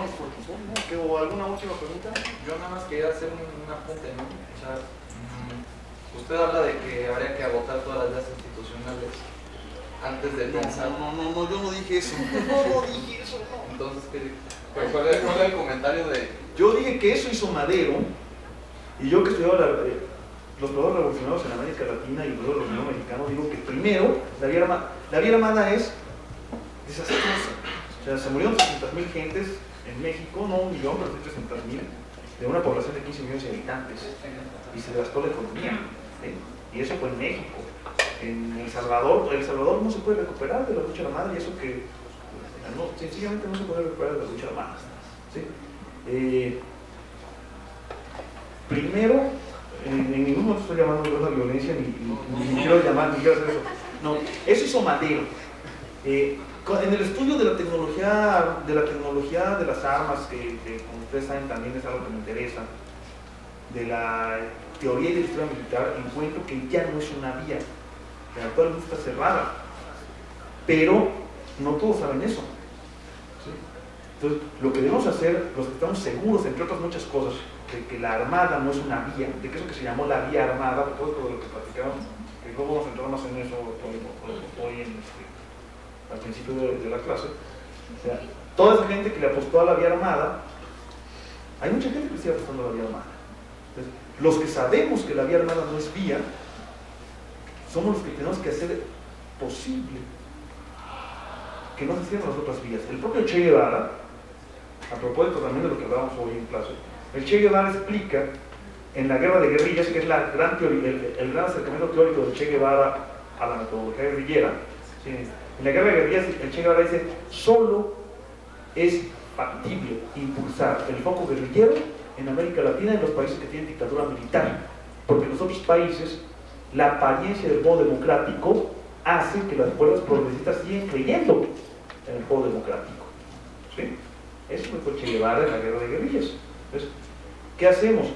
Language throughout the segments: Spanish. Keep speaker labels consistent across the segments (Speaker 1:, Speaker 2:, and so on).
Speaker 1: ¿O alguna última pregunta?
Speaker 2: Yo nada más quería hacer un apunte, ¿no? O sea, usted habla de que habría que agotar todas las leyes institucionales antes de pensar.
Speaker 1: No, yo no dije eso. No dije eso, no.
Speaker 2: Entonces, ¿cuál es el comentario de...?
Speaker 1: Yo dije que eso hizo Madero, y yo que estudiaba los pueblos revolucionarios en América Latina y los pueblos revolucionarios mexicanos, digo que primero la vía armada es desastrosa. O sea, se murieron 300,000 gentes en México, no 1 millón, pero 300,000, de una población de 15 millones de habitantes, y se devastó la economía, ¿sí? Y eso fue en México. En El Salvador no se puede recuperar de la lucha armada, y eso que no, sencillamente no se puede recuperar de la lucha armada, ¿sí? Primero, en ningún momento estoy llamando a la violencia, ni quiero hacer eso. No, eso hizo Madero. En el estudio de la tecnología de las armas, que como ustedes saben también es algo que me interesa, de la teoría y de la historia militar, encuentro que ya no es una vía, que actualmente está cerrada, pero no todos saben eso, ¿sí? Entonces, lo que debemos hacer, los que estamos seguros, entre otras muchas cosas, de que la armada no es una vía, de que eso que se llamó la vía armada, todo lo que platicamos, que luego vamos a entrar más en eso hoy al principio de la clase, o sea, toda esa gente que le apostó a la vía armada, hay mucha gente que sigue apostando a la vía armada. Entonces, los que sabemos que la vía armada no es vía, somos los que tenemos que hacer posible que no se cierren las otras vías. El propio Che Guevara, a propósito también de lo que hablábamos hoy en clase, el Che Guevara explica en la guerra de guerrillas, que es el gran acercamiento teórico de Che Guevara a la metodología guerrillera, ¿sí? En la guerra de guerrillas, el Che Guevara dice: solo es factible impulsar el foco guerrillero en América Latina y en los países que tienen dictadura militar, porque en los otros países la apariencia del modo democrático hace que las fuerzas progresistas siguen creyendo en el juego democrático, ¿sí? Eso fue Che Guevara en la guerra de guerrillas. Entonces, ¿qué hacemos?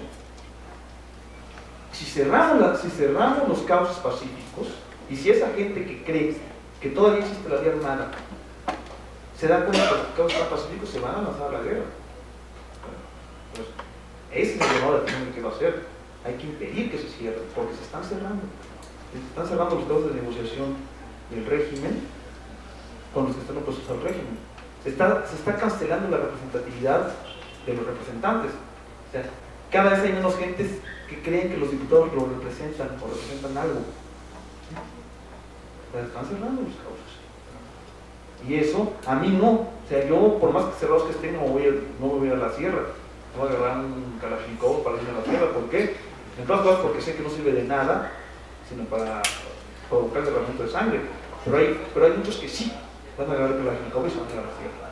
Speaker 1: Si cerramos los cauces pacíficos, y si esa gente que cree que todavía existe la vía armada se da cuenta que los cauces pacíficos, se van a lanzar a la guerra. Entonces, ese es el llamado de atención que va a hacer. Hay que impedir que se cierren, porque se están cerrando. Se están cerrando los cauces de negociación del régimen con los que están opuestos al régimen. Se está cancelando la representatividad de los representantes. O sea, cada vez hay menos gentes que creen que los diputados lo representan o representan algo. Pero están cerrando los cauces. Y eso, a mí no. O sea, yo, por más que cerrados que estén, no me voy a la sierra. No voy a agarrar un Kalashnikov para irme a la sierra. ¿Por qué? En todas cosas, porque sé que no sirve de nada, sino para provocar derramamiento de sangre. Pero hay muchos que sí van a agarrar el Kalashnikov y se van a ir a la sierra.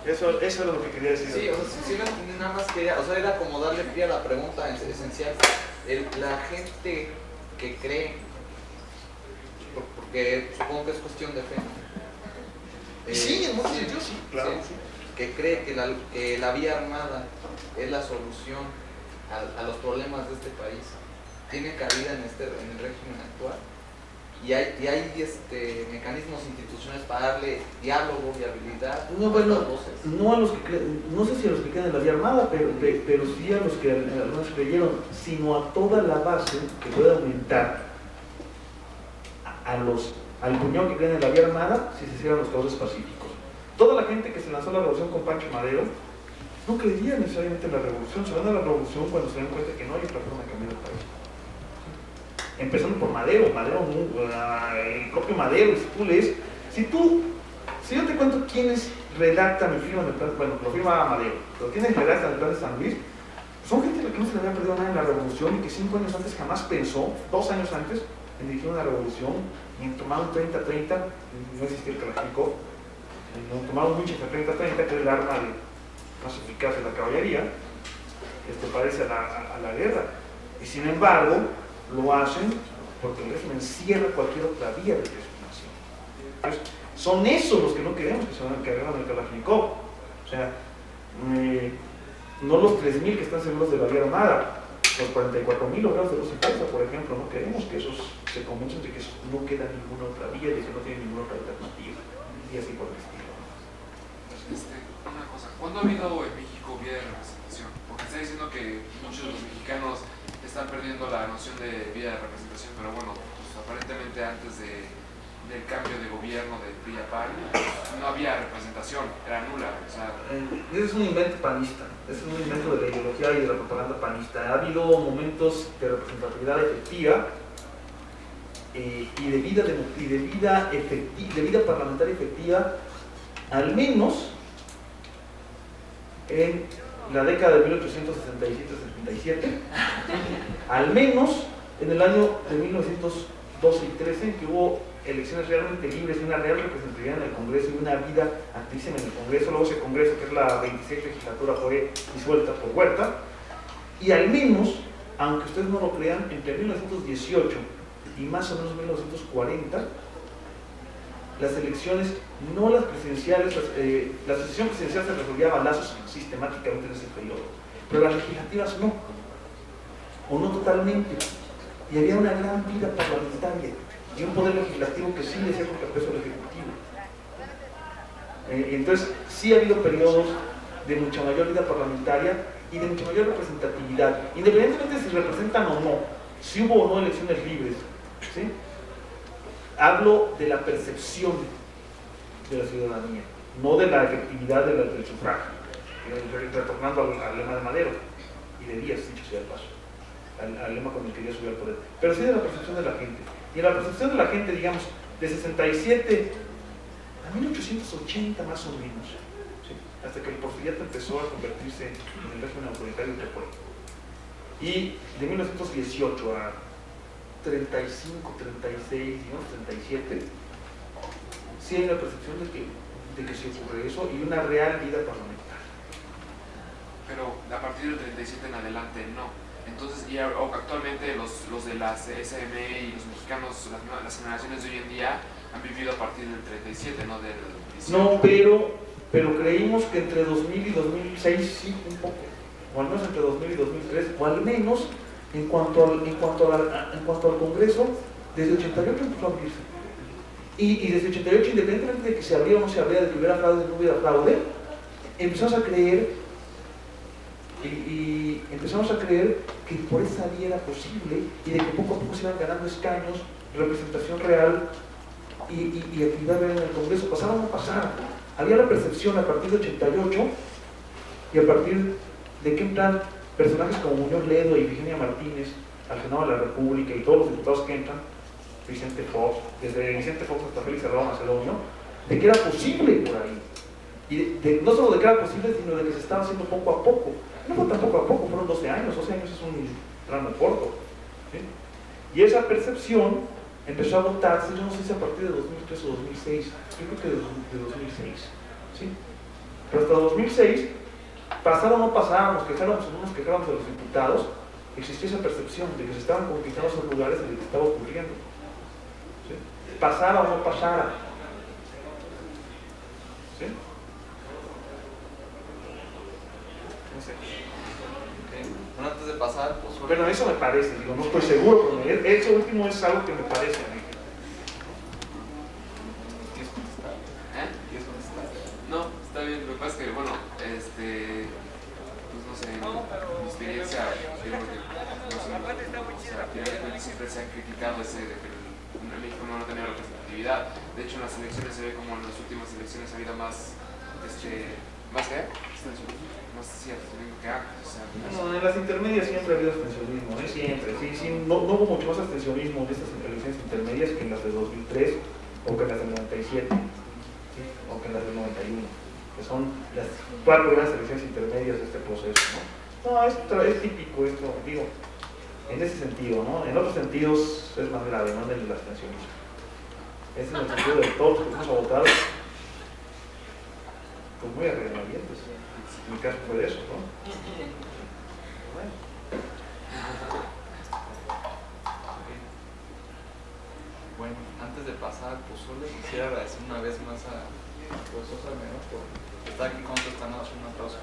Speaker 1: Eso es lo que quería decir.
Speaker 2: Sí, o sea, sí, nada más quería, o sea, era como darle pie a la pregunta esencial. La gente que cree, porque supongo que es cuestión de fe.
Speaker 1: Sí, en muchos sentidos sí, claro.
Speaker 2: Sí, que cree que la vía armada es la solución a los problemas de este país, tiene cabida en el régimen actual. Y hay mecanismos institucionales para darle diálogo, viabilidad
Speaker 1: no,
Speaker 2: a las voces.
Speaker 1: No a los que creen, no sé si a los que creen en la vía armada, pero sí a los que algunos creyeron, sino a toda la base que puede aumentar al puñón que creen en la vía armada si se cierran los cauces pacíficos. Toda la gente que se lanzó a la revolución con Pancho Madero no creía necesariamente en la revolución, se van a la revolución cuando se dan cuenta que no hay otra forma de cambiar el país. Empezando por Madero, el propio Madero, si yo te cuento quiénes redactan y firman el plan, bueno, lo firma Madero, pero quiénes redactan el plan de San Luis, son gente a la que no se le había perdido nada en la revolución y que 5 años antes jamás pensó, 2 años antes, en dirigir una revolución, y en tomar un 30-30, no existía el Kalashnikov, en tomar un Winchester 30-30, que es el arma más eficaz de la caballería, parece a la guerra, y sin embargo, lo hacen porque el régimen cierra cualquier otra vía de legitimación. Entonces, son esos los que no queremos que se van a encargar del Kalashnikov. O sea, no los 3.000 que están seguros de la vía armada, los 44.000 logrados de Rusia y Persia, por ejemplo, no queremos que esos se convencen de que no queda ninguna otra vía, de que no tiene ninguna otra alternativa, y así por el estilo.
Speaker 3: ¿cuándo ha habido en México vía de representación? Porque está diciendo que muchos de los mexicanos están perdiendo la noción de vía de representación, pero bueno, pues aparentemente antes del cambio de gobierno de PRI a PAN no había representación, era nula. O sea,
Speaker 1: ese es un invento panista, ese es un invento de la ideología y de la propaganda panista. Ha habido momentos de representatividad efectiva y de vida parlamentaria efectiva, al menos en la década de 1867-77, al menos en el año de 1912 y 13, en que hubo elecciones realmente libres y una real representatividad en el Congreso y una vida actísima en el Congreso. Luego ese Congreso, que es la 26 legislatura, fue disuelta por Huerta. Y al menos, aunque ustedes no lo crean, entre 1918 y más o menos 1940, las elecciones, no las presidenciales, la sucesión presidencial se resolvía a balazos sistemáticamente en ese periodo, pero las legislativas no, o no totalmente. Y había una gran vida parlamentaria y un poder legislativo que sí le hacía contrapeso al ejecutivo. Entonces, sí ha habido periodos de mucha mayor vida parlamentaria y de mucha mayor representatividad, independientemente de si representan o no, si hubo o no elecciones libres, ¿sí? Hablo de la percepción de la ciudadanía, no de la efectividad del sufragio, retornando al lema de Madero y de Díaz, dicho sea el paso, al lema con el que Díaz subió al poder, pero sí de la percepción de la gente. Y la percepción de la gente, digamos, de 67 a 1880 más o menos, ¿sí? Hasta que el porfiriato empezó a convertirse en el régimen autoritario de Tepore. Y de 1918 a 35, 36, digamos 37, sí hay una percepción de que se ocurre eso y una real vida parlamentaria.
Speaker 3: pero a partir del 37 en adelante no. Entonces, y actualmente los de las SME y los mexicanos, las generaciones de hoy en día, han vivido a partir del 37, no del 18.
Speaker 1: No, pero creímos que entre 2000 y 2006 sí, un poco, o al menos entre 2000 y 2003, o al menos en cuanto al Congreso, desde 88 empezó a abrirse. Y desde 88, independientemente de que se abría o no se abría, de que hubiera fraude o no hubiera fraude, empezamos a creer que por esa vía era posible y de que poco a poco se iban ganando escaños, representación real y actividad real en el Congreso. Pasaba o no pasaba. Había la percepción a partir de 88 y a partir de que entran personajes como Muñoz Ledo y Virginia Martínez al Senado de la República y todos los diputados que entran, Vicente Fox, desde Vicente Fox hasta Félix Salvador Macedonio, de que era posible por ahí. Y no solo de que era posible, sino de que se estaba haciendo poco a poco. No fue tan poco a poco, fueron 12 años es un tramo corto, ¿sí? Y esa percepción empezó a votarse, yo no sé si a partir de 2003 o 2006, yo creo que de 2006, ¿sí? Pero hasta 2006, pasara o no pasáramos, quejáramos o no nos quejáramos de los diputados, existía esa percepción de que se estaban conquistando esos lugares en los que estaba ocurriendo, ¿sí? Pasara o no pasara, ¿sí? No sé.
Speaker 2: Bueno, antes de pasar, pues...
Speaker 1: Bueno, eso me parece, digo, no estoy seguro, pero eso último es algo que me parece a mí.
Speaker 2: ¿Quieres contestar? ¿Quieres contestar?
Speaker 3: No, está bien, lo que pasa es que, bueno, pues no sé, mi experiencia, yo creo que, no sé, o sea, al final de cuentas siempre se ha criticado ese de que México no ha tenido representatividad. De hecho, en las elecciones se ve como en las últimas elecciones ha habido más, ¿más qué? Más sí, abstencionismo que antes, o sea,
Speaker 1: No, en las intermedias siempre ha habido abstencionismo, siempre, sí, no hubo mucho más abstencionismo en estas elecciones intermedias que en las de 2003 o que en las del 97, ¿sí? O que en las del 91, que son las 4 grandes elecciones intermedias de este proceso, ¿no? No, es típico esto, digo, en ese sentido, ¿no? En otros sentidos es más grave, no en el abstencionismo. Es en el sentido de todos los que fuimos a votar, pues muy arregladientes. En mi caso fue eso, ¿no? Bueno.
Speaker 2: Bueno, antes de pasar al pozole, quisiera agradecer una vez más a profesor Salmerón por estar aquí contestándonos. Un aplauso.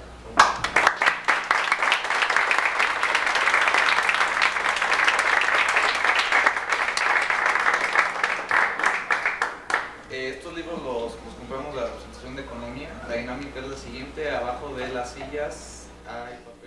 Speaker 2: Estos libros los compramos de la representación sección de economía. La dinámica es la siguiente: abajo de las sillas hay papel.